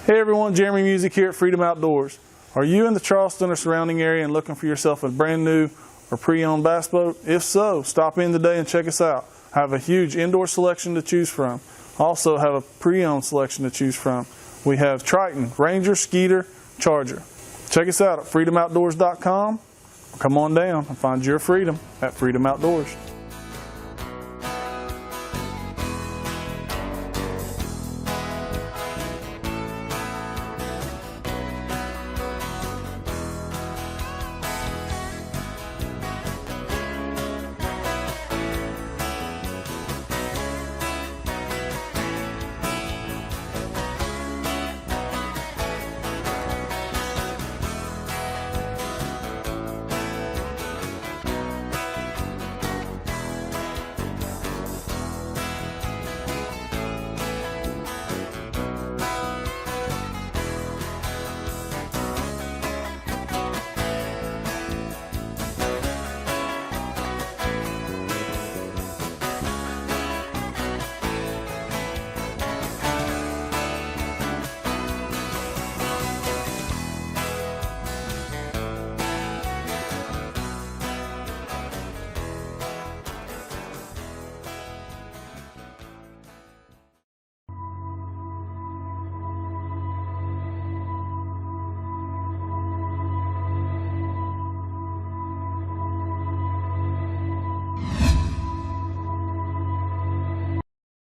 Hey everyone, Jeremy Music here at Freedom Outdoors. Are you in the Charleston or surrounding area and looking for yourself a brand new or pre-owned bass boat? If so, stop in today and check us out. I have a huge indoor selection to choose from. Also have a pre-owned selection to choose from. We have Triton, Ranger, Skeeter, Charger. Check us out at freedomoutdoors.com. Come on down and find your freedom at Freedom Outdoors.